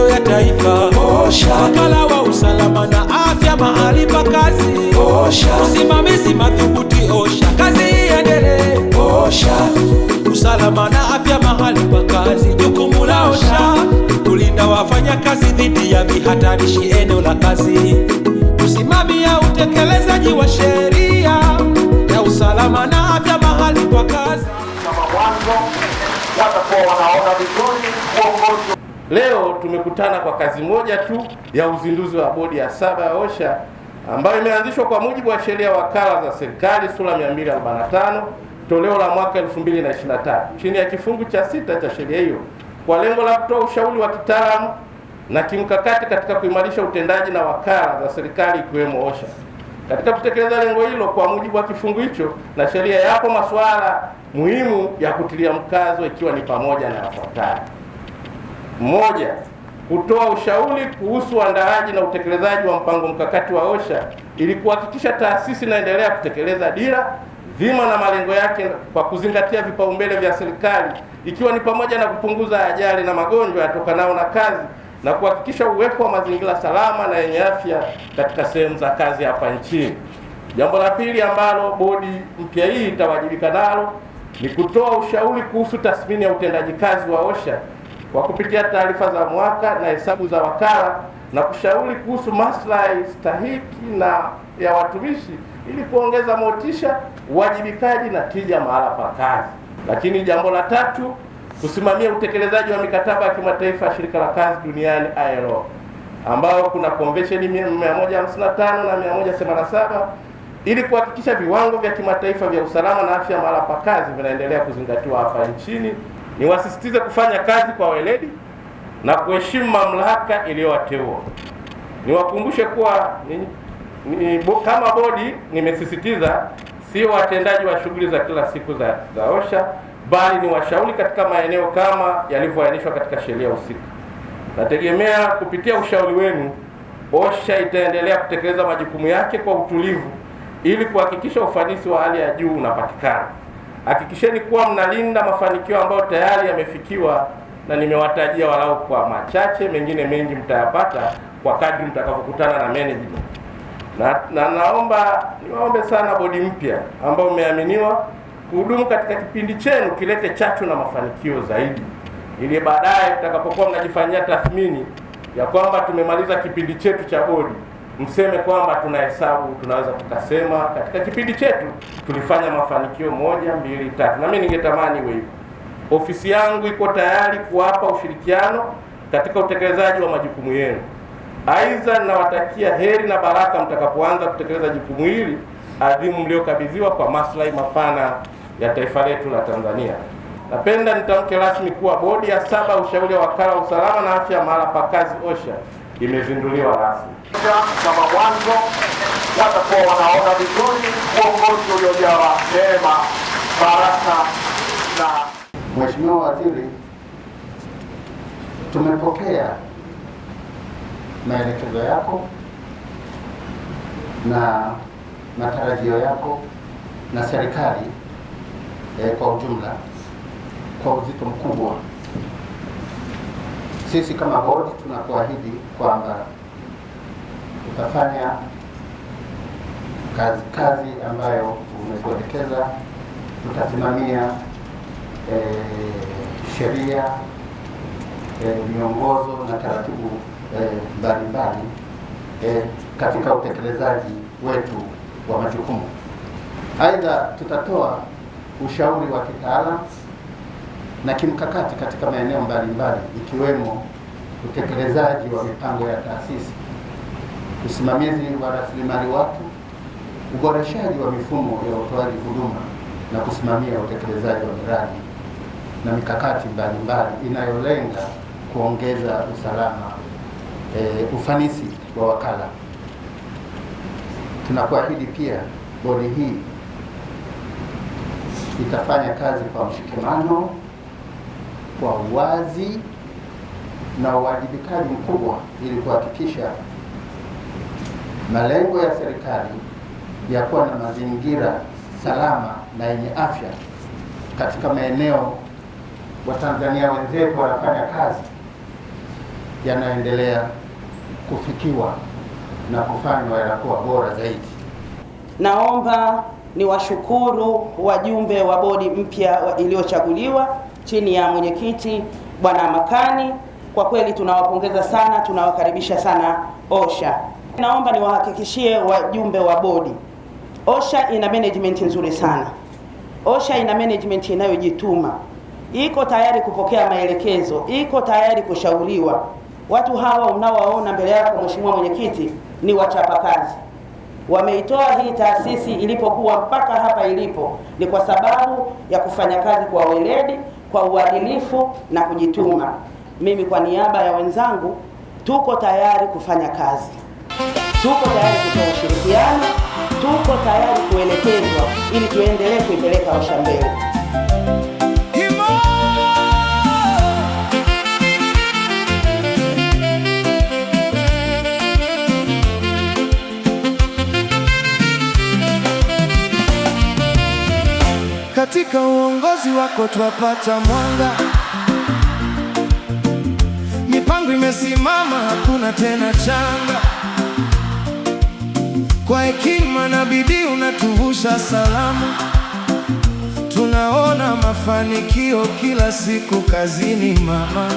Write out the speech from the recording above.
maendeleo ya taifa. Wakala wa usalama na afya mahali pa kazi. Usimamizi madhubuti OSHA, kazi iendelee. Usalama na afya mahali pa kazi, jukumu la OSHA kulinda wafanyakazi dhidi ya vihatarishi eneo la kazi. Kusimamia utekelezaji wa sheria ya usalama na afya mahali pa kazi. Leo tumekutana kwa kazi moja tu ya uzinduzi wa bodi ya 7 ya OSHA ambayo imeanzishwa kwa mujibu wa sheria ya wakala za serikali sura 245 toleo la mwaka 2023 chini ya kifungu cha 6 cha sheria hiyo, kwa lengo la kutoa ushauri wa kitaalamu na kimkakati katika kuimarisha utendaji na wakala za serikali ikiwemo OSHA. Katika kutekeleza lengo hilo, kwa mujibu wa kifungu hicho na sheria, yapo masuala muhimu ya kutilia mkazo, ikiwa ni pamoja na yafuatayo: moja, kutoa ushauri kuhusu uandaaji na utekelezaji wa mpango mkakati wa OSHA ili kuhakikisha taasisi inaendelea kutekeleza dira, dhima na malengo yake kwa kuzingatia vipaumbele vya serikali, ikiwa ni pamoja na kupunguza ajali na magonjwa yatokanayo na kazi na kuhakikisha uwepo wa mazingira salama na yenye afya katika sehemu za kazi hapa nchini. Jambo la pili ambalo bodi mpya hii itawajibika nalo ni kutoa ushauri kuhusu tathmini ya utendaji kazi wa OSHA kwa kupitia taarifa za mwaka na hesabu za wakala na kushauri kuhusu maslahi stahiki na ya watumishi ili kuongeza motisha, uwajibikaji na tija mahala pa kazi. Lakini jambo la tatu, kusimamia utekelezaji wa mikataba ya kimataifa ya shirika la kazi duniani ILO, ambao kuna convention 155 na 187 ili kuhakikisha viwango vya kimataifa vya usalama na afya mahala pa kazi vinaendelea kuzingatiwa hapa nchini. Niwasisitize kufanya kazi kwa weledi na kuheshimu mamlaka iliyowateua. Niwakumbushe kuwa kama bodi nimesisitiza sio watendaji wa shughuli za kila siku za OSHA, bali ni washauri katika maeneo kama yalivyoainishwa katika sheria husika. Nategemea kupitia ushauri wenu OSHA itaendelea kutekeleza majukumu yake kwa utulivu ili kuhakikisha ufanisi wa hali ya juu unapatikana. Hakikisheni kuwa mnalinda mafanikio ambayo tayari yamefikiwa, na nimewatajia walau kwa machache, mengine mengi mtayapata kwa kadri mtakavyokutana na management. Na niwaombe sana bodi mpya ambao mmeaminiwa kuhudumu katika kipindi chenu kilete chachu na mafanikio zaidi, ili baadaye mtakapokuwa mnajifanyia tathmini ya kwamba tumemaliza kipindi chetu cha bodi, mseme kwamba tunahesabu, tunaweza tukasema katika kipindi chetu tulifanya mafanikio 1, 2, 3. Na mimi ningetamani iwe hivyo. Ofisi yangu iko tayari kuwapa ushirikiano katika utekelezaji wa majukumu yenu. Aidha, ninawatakia heri na baraka mtakapoanza kutekeleza jukumu hili adhimu mliokabidhiwa kwa maslahi mapana ya taifa letu la Tanzania. Napenda nitamke rasmi kuwa bodi ya 7 ushauri wa wakala wa usalama na afya mahala pa kazi OSHA imezinduliwa rasmi. Kama mwanzo watakuwa wanaona vizuri uongozi uliojaa neema, baraka na. Mheshimiwa Waziri, tumepokea maelekezo yako na matarajio yako na serikali kwa ujumla kwa uzito mkubwa. Sisi kama bodi tunakuahidi kwamba tutafanya kazi ambayo umetuelekeza. Tutasimamia sheria, miongozo na taratibu mbalimbali katika utekelezaji wetu wa majukumu. Aidha, tutatoa ushauri wa kitaalamu na kimkakati katika maeneo mbalimbali ikiwemo utekelezaji wa mipango ya taasisi, usimamizi wa rasilimali watu, uboreshaji wa mifumo ya utoaji huduma na kusimamia utekelezaji wa miradi na mikakati mbalimbali inayolenga kuongeza usalama, ufanisi wa wakala. Tunakuahidi pia bodi hii itafanya kazi kwa mshikamano, kwa uwazi na uwajibikaji mkubwa ili kuhakikisha malengo ya serikali ya kuwa na mazingira salama na yenye afya katika maeneo Watanzania wenzetu wanafanya kazi yanaendelea kufikiwa na kufanywa yanakuwa bora zaidi. Naomba niwashukuru wajumbe wa bodi mpya iliyochaguliwa chini ya mwenyekiti Bwana Makani. Kwa kweli tunawapongeza sana, tunawakaribisha sana OSHA. Naomba niwahakikishie wajumbe wa bodi, OSHA ina management nzuri sana. OSHA ina management inayojituma, iko tayari kupokea maelekezo, iko tayari kushauriwa. Watu hawa mnaowaona mbele yako Mheshimiwa Mwenyekiti ni wachapakazi. Wameitoa hii taasisi ilipokuwa mpaka hapa ilipo ni kwa sababu ya kufanya kazi kwa weledi, kwa uadilifu na kujituma. Mimi kwa niaba ya wenzangu tuko tayari kufanya kazi. Tuko tayari kutoa ushirikiano, tuko tayari kuelekezwa ili tuendelee kuipeleka OSHA mbele. Katika uongozi wako twapata mwanga, mipango imesimama, hakuna tena changa. Kwa hekima na bidii unatuvusha salama, tunaona mafanikio kila siku kazini mama.